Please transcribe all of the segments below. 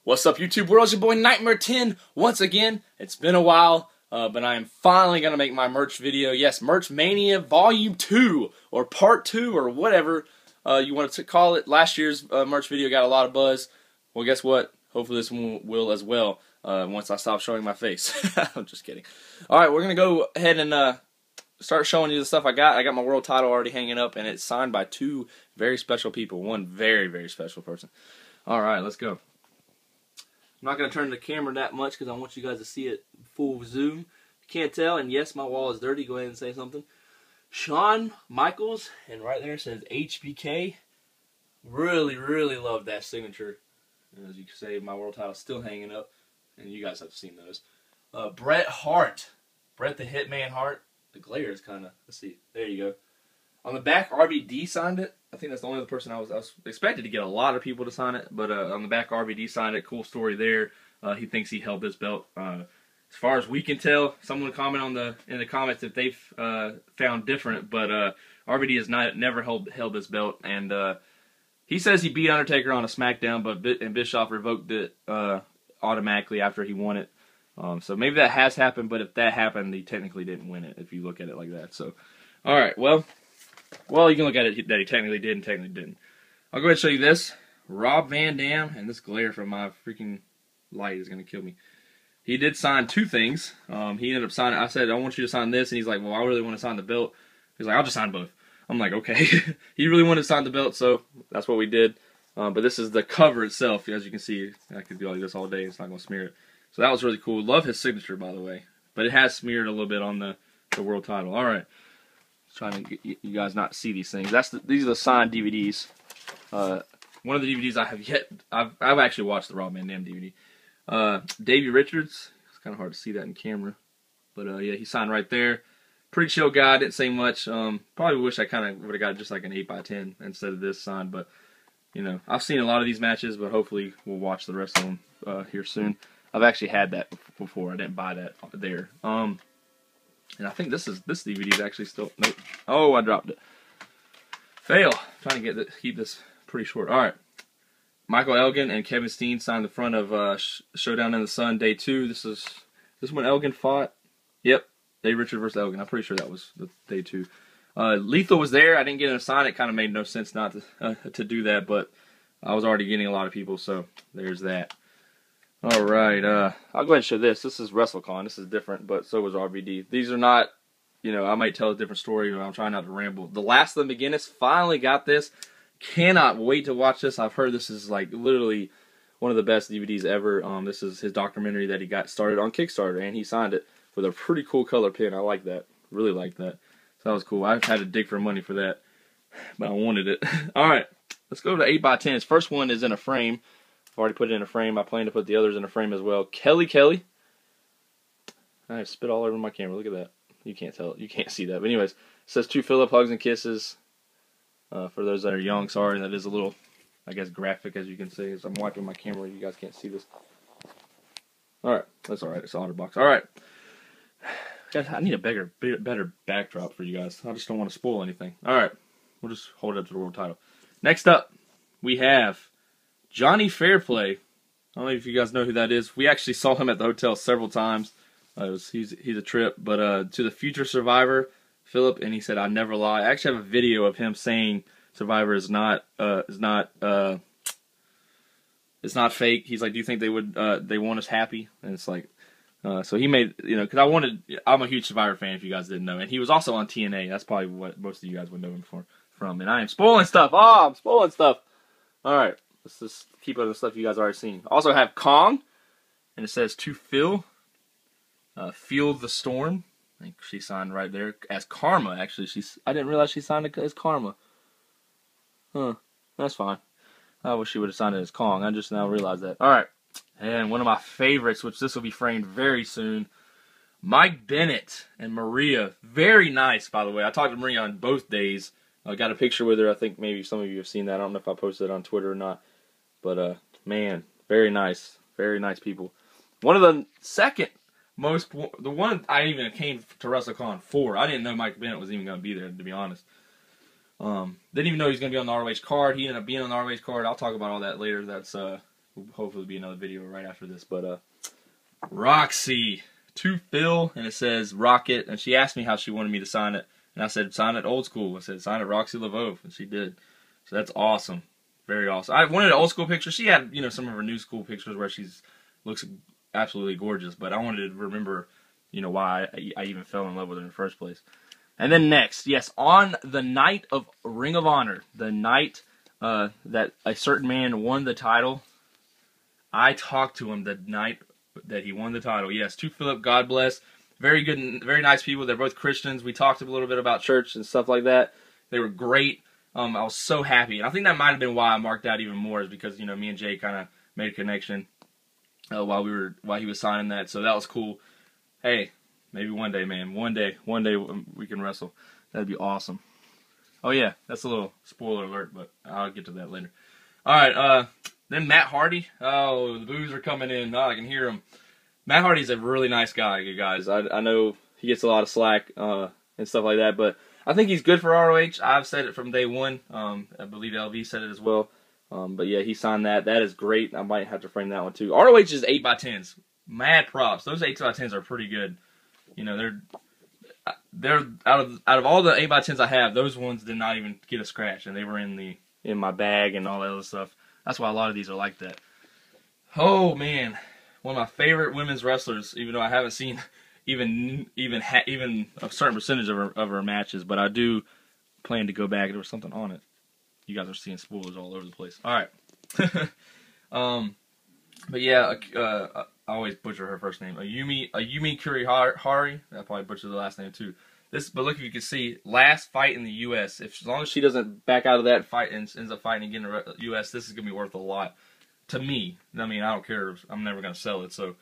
What's up, YouTube world? It's your boy Nightmare 10 once again. It's been a while, but I am finally going to make my merch video. Yes, Merch Mania Volume 2, or Part 2, or whatever you want to call it. Last year's merch video got a lot of buzz. Well, guess what? Hopefully this one will as well once I stop showing my face. I'm just kidding. Alright, we're going to go ahead and start showing you the stuff I got. I got my world title already hanging up, and it's signed by two very special people. One very, very special person. Alright, let's go. I'm not going to turn the camera that much because I want you guys to see it full zoom. You can't tell, and yes, my wall is dirty. Go ahead and say something. Shawn Michaels, and right there it says HBK. Really, really love that signature. And as you can see, my world title's still hanging up, and you guys have seen those. Bret Hart. Bret the Hitman Hart. The glare is kind of, let's see, there you go. On the back, RVD signed it. I think that's the only other person I was expected to get a lot of people to sign it, but on the back, RVD signed it. Cool story there. He thinks he held this belt. As far as we can tell, someone comment in the comments if they've found different, but RVD has never held this belt, and he says he beat Undertaker on a SmackDown, but Bischoff revoked it automatically after he won it. So maybe that has happened, but if that happened, he technically didn't win it, if you look at it like that. So, all right, well, you can look at it that he technically did and technically didn't. I'll go ahead and show you this. Rob Van Dam, and this glare from my freaking light is going to kill me. He did sign two things. He ended up signing, I said, I want you to sign this, and he's like, well, I really want to sign the belt. He's like, I'll just sign both. I'm like, okay. He really wanted to sign the belt, so that's what we did. But this is the cover itself. As you can see, I could do like this all day. It's not going to smear it. So that was really cool. Love his signature, by the way. But it has smeared a little bit on the world title. All right. Trying to get you guys not to see these things. These are the signed DVDs. One of the DVDs I have yet. I've actually watched the Rob Van Dam DVD. Davey Richards. It's kind of hard to see that in camera, but yeah, he signed right there. Pretty chill guy. Didn't say much. Probably wish I kind of would have got just like an 8x10 instead of this signed, but you know, I've seen a lot of these matches, but hopefully we'll watch the rest of them here soon. I've actually had that before. I didn't buy that there. And I think this DVD is actually still, nope. Oh, I dropped it. Fail. Trying to keep this pretty short. All right. Michael Elgin and Kevin Steen signed the front of Showdown in the Sun Day 2. This when Elgin fought. Yep. Dave Richard versus Elgin. I'm pretty sure that was the Day 2. Lethal was there. I didn't get him to sign it. Kind of made no sense not to do that, but I was already getting a lot of people, so there's that. Alright, I'll go ahead and show this. This is WrestleCon. This is different, but so was RVD. These are not, you know, I might tell a different story, but I'm trying not to ramble. The Last of the McGinnis finally got this. Cannot wait to watch this. I've heard this is like literally one of the best DVDs ever. This is his documentary that he got started on Kickstarter, and he signed it with a pretty cool color pen. I like that. Really like that. So that was cool. I had to dig for money for that, but I wanted it. Alright, let's go to 8x10s. First one is in a frame. I've already put it in a frame. I plan to put the others in a frame as well. Kelly. I spit all over my camera. Look at that. You can't tell. You can't see that. But anyways, it says to Philip, hugs and kisses. For those that are young, sorry, that is a little, I guess, graphic, as you can see. As I'm wiping my camera, you guys can't see this. Alright, that's alright. It's an OtterBox. Alright. Guys, I need a better backdrop for you guys. I just don't want to spoil anything. Alright, we'll just hold it up to the world title. Next up, we have Johnny Fairplay. I don't know if you guys know who that is. We actually saw him at the hotel several times. He's a trip. But to the future Survivor, Philip, and he said, "I never lie." I actually have a video of him saying Survivor is not it's not fake. He's like, "Do you think they want us happy?" And it's like, so he made, you know, because I'm a huge Survivor fan if you guys didn't know, and he was also on TNA. That's probably what most of you guys would know him from. And I am spoiling stuff. Oh, I'm spoiling stuff. All right. Let's just keep up the stuff you guys already seen. Also have Kong, and it says to Phil, Feel the Storm. I think she signed right there as Karma. Actually, I didn't realize she signed it as Karma. Huh? That's fine. I wish she would have signed it as Kong. I just now realized that. All right, and one of my favorites, which this will be framed very soon. Mike Bennett and Maria. Very nice, by the way. I talked to Maria on both days. I got a picture with her. I think maybe some of you have seen that. I don't know if I posted it on Twitter or not. But, man, very nice. Very nice people. One of the the one I even came to WrestleCon for. I didn't know Mike Bennett was even going to be there, to be honest. Didn't even know he was going to be on the ROH card. He ended up being on the ROH card. I'll talk about all that later. That's will hopefully be another video right after this. But Roxy to Phil, and it says Rocket, and she asked me how she wanted me to sign it, and I said sign it old school. I said sign it Roxy Lavove, and she did. So that's awesome, very awesome. I wanted an old school picture. She had some of her new school pictures where she's looks absolutely gorgeous, but I wanted to remember why I even fell in love with her in the first place. And then next, yes, on the night of Ring of Honor, the night that a certain man won the title, I talked to him the night that he won the title. Yes, to Philip, God bless. Very good and very nice people. They're both Christians. We talked a little bit about church and stuff like that. They were great. I was so happy. And I think that might have been why I marked out even more, is because, me and Jay kind of made a connection while he was signing that. So that was cool. Hey, maybe one day, man. One day we can wrestle. That'd be awesome. Oh yeah, that's a little spoiler alert, but I'll get to that later. All right, then Matt Hardy. Oh, the boos are coming in. Oh, I can hear them. Matt Hardy's a really nice guy, you guys. I know he gets a lot of slack and stuff like that, but I think he's good for ROH. I've said it from day one. I believe LV said it as well. But yeah, he signed that. That is great. I might have to frame that one too. ROH is 8x10s. Mad props. Those 8x10s are pretty good. They're out of all the 8x10s I have, those ones did not even get a scratch, and they were in my bag and all that other stuff. That's why a lot of these are like that. Oh man, one of my favorite women's wrestlers, even though I haven't seen even a certain percentage of her matches, but I do plan to go back. There was something on it. You guys are seeing spoilers all over the place. All right. But yeah, I always butcher her first name. Ayumi Kurihari. I probably butchered the last name too. But look, if you can see, last fight in the U.S. As long as she doesn't back out of that fight and ends up fighting again in the U.S., this is gonna be worth a lot to me. I mean, I don't care. I'm never gonna sell it. So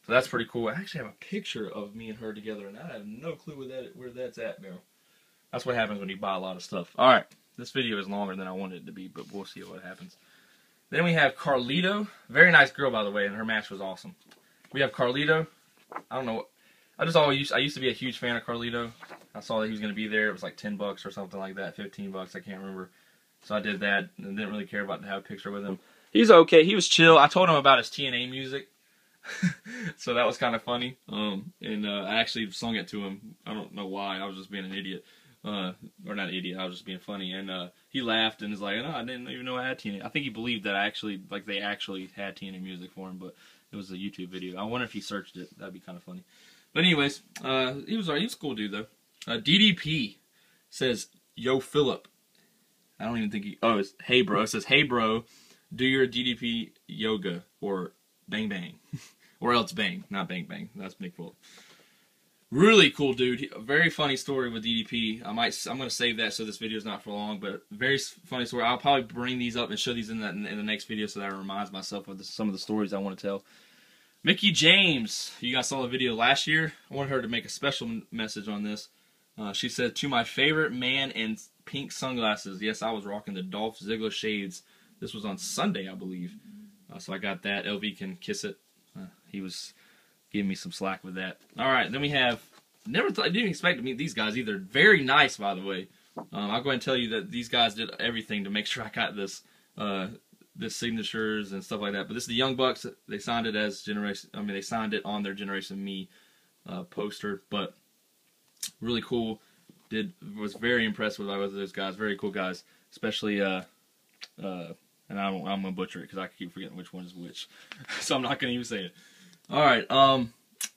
that's pretty cool. I actually have a picture of me and her together, and I have no clue where that's at now. That's what happens when you buy a lot of stuff. All right, this video is longer than I wanted it to be, but we'll see what happens. Then we have Carlito. Very nice girl, by the way, and her match was awesome. We have Carlito. I don't know. I used to be a huge fan of Carlito. I saw that he was going to be there. It was like $10 or something like that, $15. I can't remember. So I did that and didn't really care about to have a picture with him. He's okay. He was chill. I told him about his TNA music. So that was kind of funny. I actually sung it to him. I don't know why. I was just being an idiot. Or not an idiot. I was just being funny. And he laughed and was like, "No, I didn't even know I had TNA." I think he believed that they actually had TNA music for him, but it was a YouTube video. I wonder if he searched it. That'd be kind of funny. But anyways, he was a cool dude though. DDP says, "Yo, Philip." I don't even think it's "Hey bro." It says, "Hey bro, do your DDP yoga or bang bang." Or else bang, not bang bang. That's Nick Full. Really cool dude. Very funny story with DDP. I'm gonna save that so this video is not for long, but very funny story. I'll probably bring these up and show these in the next video so that it reminds myself of some of the stories I want to tell. Mickey James, you guys saw the video last year. I wanted her to make a special message on this. She said, "To my favorite man in pink sunglasses." Yes, I was rocking the Dolph Ziggler shades. This was on Sunday, I believe. So I got that. LV can kiss it. He was giving me some slack with that. All right, then we have, didn't expect to meet these guys either. Very nice, by the way. I'll go ahead and tell you that these guys did everything to make sure I got this signatures and stuff like that. But this is the Young Bucks. They signed it as Generation. I mean, they signed it on their Generation Me poster. But really cool. Was very impressed with those guys. Very cool guys, especially. And I'm gonna butcher it because I keep forgetting which one is which, so I'm not gonna even say it. All right,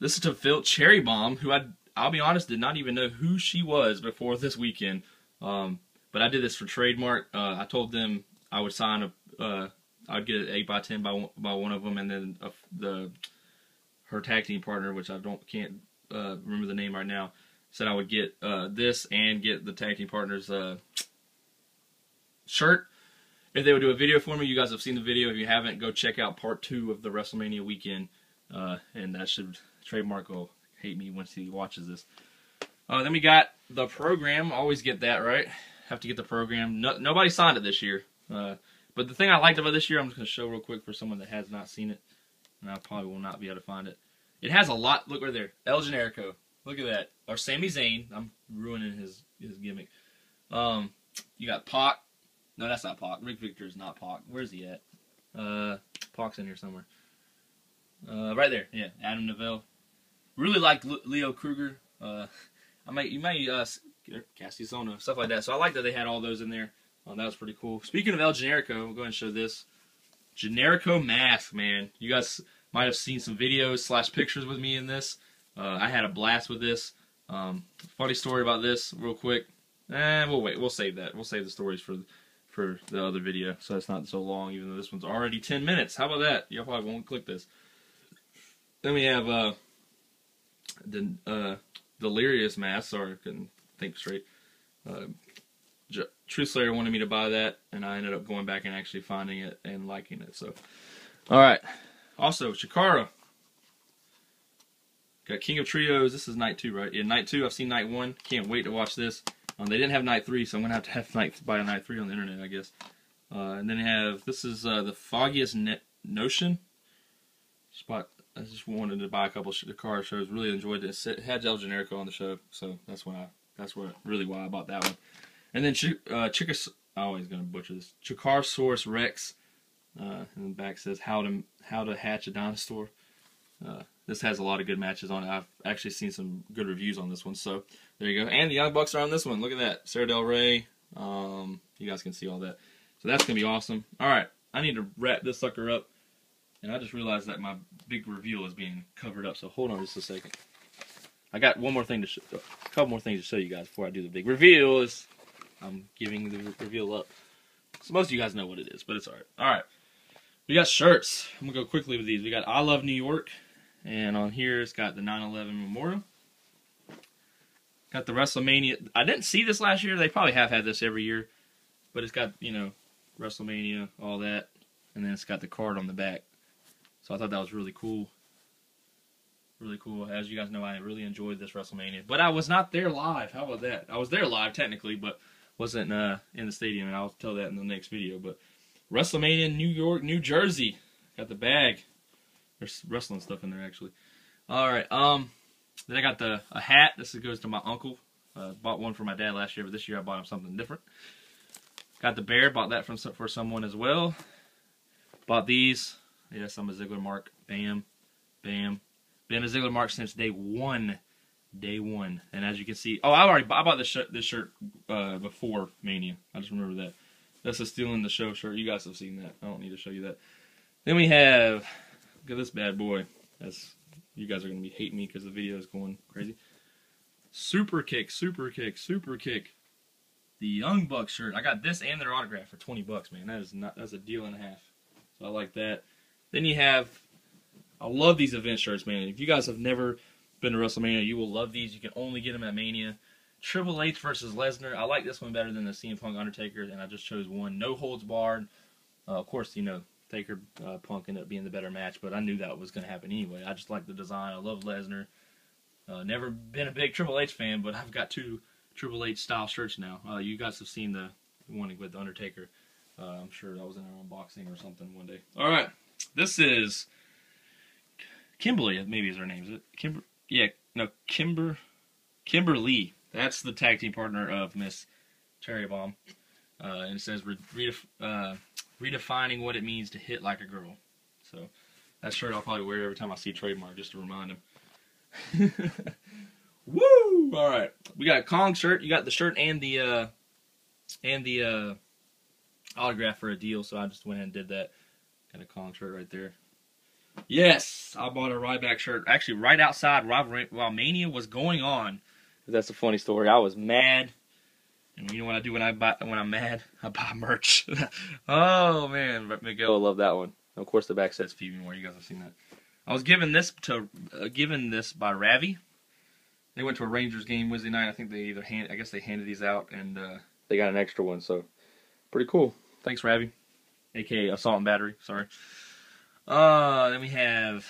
this is to Phil Cherry Bomb, who I'll be honest, did not even know who she was before this weekend. But I did this for trademark. I told them I would sign I'd get an 8x10 by one of them, and then her tag team partner, which I can't remember the name right now, said I would get this and get the tag team partner's shirt. If they would do a video for me. You guys have seen the video. If you haven't, go check out part 2 of the Wrestlemania weekend. And that trademark will hate me once he watches this. Then we got the program. Always get that, right? Have to get the program. Nobody signed it this year. But the thing I liked about this year, I'm just going to show real quick for someone that has not seen it. And I probably will not be able to find it. It has a lot. Look right there. El Generico. Look at that. Or Sami Zayn. I'm ruining his gimmick. You got Pac. No, that's not Pac. Rick Victor is not Pac. Where's he at? Pac's in here somewhere. Right there. Yeah, Adam Neville. Really like Leo Kruger. You might Castizono, stuff like that. So I like that they had all those in there. That was pretty cool. Speaking of El Generico, we'll go ahead and show this. Generico mask, man. You guys might have seen some videos / pictures with me in this. I had a blast with this. Funny story about this, real quick. We'll wait. We'll save that. We'll save the stories for the other video, so it's not so long, even though this one's already 10 minutes. How about that? Y'all probably won't click this. Then we have the Delirious mask. Sorry, I couldn't think straight. Truth Slayer wanted me to buy that, and I ended up going back and actually finding it and liking it. So, all right. Also, Chikara. Got King of Trios. This is night 2, right? Yeah, night 2. I've seen night 1. Can't wait to watch this. They didn't have night 3, so I'm gonna have to buy a night 3 on the internet, I guess. And then this is the Foggiest Notion. I just wanted to buy a couple Chikara shows. Really enjoyed this. It had El Generico on the show, so that's really why I bought that one. And then I'm always gonna butcher this. Chikarosaurus Rex. And the back says how to hatch a dinosaur. This has a lot of good matches on it. I've actually seen some good reviews on this one, so there you go. And the Young Bucks are on this one. Look at that. Sarah Del Rey. You guys can see all that. So that's going to be awesome. All right, I need to wrap this sucker up. And I just realized that my big reveal is being covered up, so hold on just a second. I got one more thing to a couple more things to show you guys before I do the big reveal. I'm giving the reveal up. So most of you guys know what it is, but it's all right. All right. We got shirts. I'm going to go quickly with these. We got I Love New York. And on here, it's got the 9/11 Memorial. Got the Wrestlemania. I didn't see this last year. They probably have had this every year. But it's got, Wrestlemania, all that. And then it's got the card on the back. So I thought that was really cool. Really cool. As you guys know, I really enjoyed this Wrestlemania. But I was not there live. How about that? I was there live, technically, but wasn't in the stadium. And I'll tell that in the next video. But Wrestlemania, New York, New Jersey. Got the bag. There's wrestling stuff in there, actually. All right. Then I got a hat. This goes to my uncle. Bought one for my dad last year, but this year I bought him something different. Got the bear. Bought that for someone as well. Bought these. Yes, I'm a Ziggler mark. Bam. Bam. Been a Ziggler mark since day one. Day one. And as you can see... Oh, I bought this shirt before Mania. I just remember that. That's a Stealing the Show shirt. You guys have seen that. I don't need to show you that. Then we have... Look at this bad boy. You guys are going to be hating me because the video is going crazy. Super Kick, Super Kick, Super Kick. The Young Bucks shirt. I got this and their autograph for $20, man. That's a deal and a half. So I like that. Then you have... I love these event shirts, man. If you guys have never been to WrestleMania, you will love these. You can only get them at Mania. Triple H versus Lesnar. I like this one better than the CM Punk Undertaker, and I just chose one. No holds barred. Of course, Taker Punk ended up being the better match, but I knew that was going to happen anyway. I just like the design. I love Lesnar. Never been a big Triple H fan, but I've got 2 Triple H style shirts now. You guys have seen the one with the Undertaker. I'm sure that was in our unboxing or something one day. All right, this is Kimberly. Maybe is her name. Is it Kimberly. That's the tag team partner of Miss Cherry Bomb. And it says redefining what it means to hit like a girl. So that shirt I'll probably wear every time I see Trademark just to remind him. Woo! All right, we got a Kong shirt. You got the shirt and the autograph for a deal. So I just went ahead and did that. Got a Kong shirt right there. Yes, I bought a Ryback shirt actually right outside while Mania was going on. That's a funny story. I was mad. And you know what I do when I'm mad? I buy merch. Oh man, Miguel will love that one. Of course, the back says Phoebe Moore. You guys have seen that. I was given this by Ravi. They went to a Rangers game Wednesday night. I think they handed these out, and they got an extra one. So pretty cool. Thanks, Ravi, aka Assault and Battery. Sorry. Then we have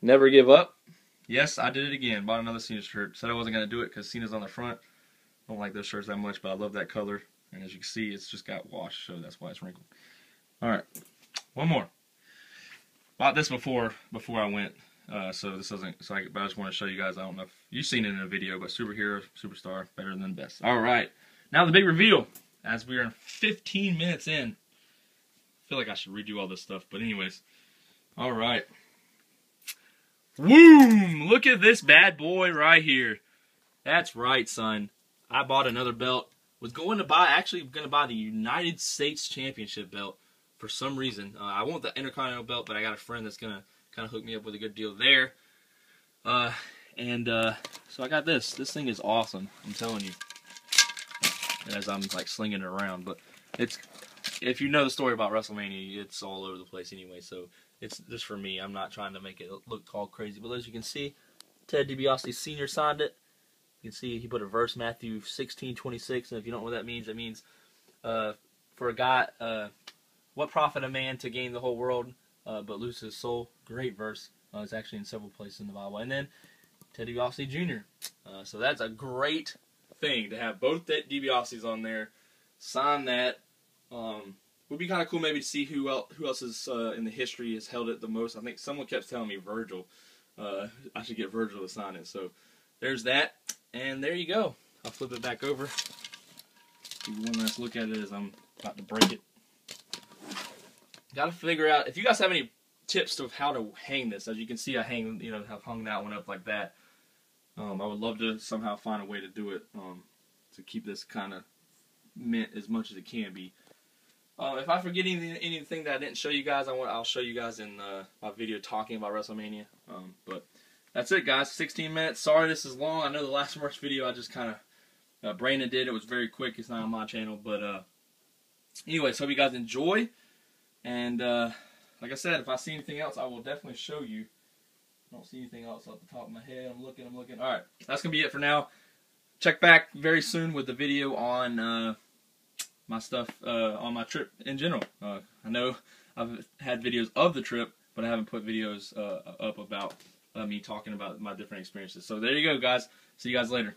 Never Give Up. Yes, I did it again. Bought another Cena shirt. Said I wasn't gonna do it because Cena's on the front. I don't like those shirts that much, but I love that color. And as you can see, it's just got washed, so that's why it's wrinkled. All right, one more. Bought this before I went, so this doesn't. But I just want to show you guys. I don't know if you've seen it in a video, but superhero, superstar, better than best. All right, now the big reveal. As we are 15 minutes in, feel like I should redo all this stuff, but anyways. Alright. Boom! Look at this bad boy right here. That's right, son. I bought another belt. Was actually going to buy the United States Championship belt for some reason. I want the Intercontinental belt, but I got a friend that's going to kind of hook me up with a good deal there. So I got this. This thing is awesome. I'm telling you. As I'm like slinging it around, but if you know the story about WrestleMania, it's all over the place anyway. So it's just for me. I'm not trying to make it look all crazy. But as you can see, Ted DiBiase Sr. signed it. You can see he put a verse, Matthew 16:26, and if you don't know what that means for a guy, what profit a man to gain the whole world but lose his soul? Great verse. It's actually in several places in the Bible. And then Ted DiBiase Jr. So that's a great thing to have both DiBiases on there. Sign that. Would be kind of cool maybe to see who else is in the history has held it the most. I think someone kept telling me Virgil. I should get Virgil to sign it. So there's that. And there you go. I'll flip it back over. Give you one last look at it as I'm about to break it. Got to figure out, if you guys have any tips of how to hang this. As you can see, I have hung that one up like that. I would love to somehow find a way to do it to keep this kind of mint as much as it can be. If I forget anything that I didn't show you guys, I'll show you guys in my video talking about WrestleMania. But that's it, guys. 16 minutes. Sorry this is long. I know the last merch video I just kind of Brandon did. It was very quick. It's not on my channel. But anyways, hope you guys enjoy. And like I said, if I see anything else, I will definitely show you. I don't see anything else off the top of my head. I'm looking. Alright, that's going to be it for now. Check back very soon with the video on my stuff on my trip in general. I know I've had videos of the trip, but I haven't put videos up about me talking about my different experiences. So there you go, guys. See you guys later.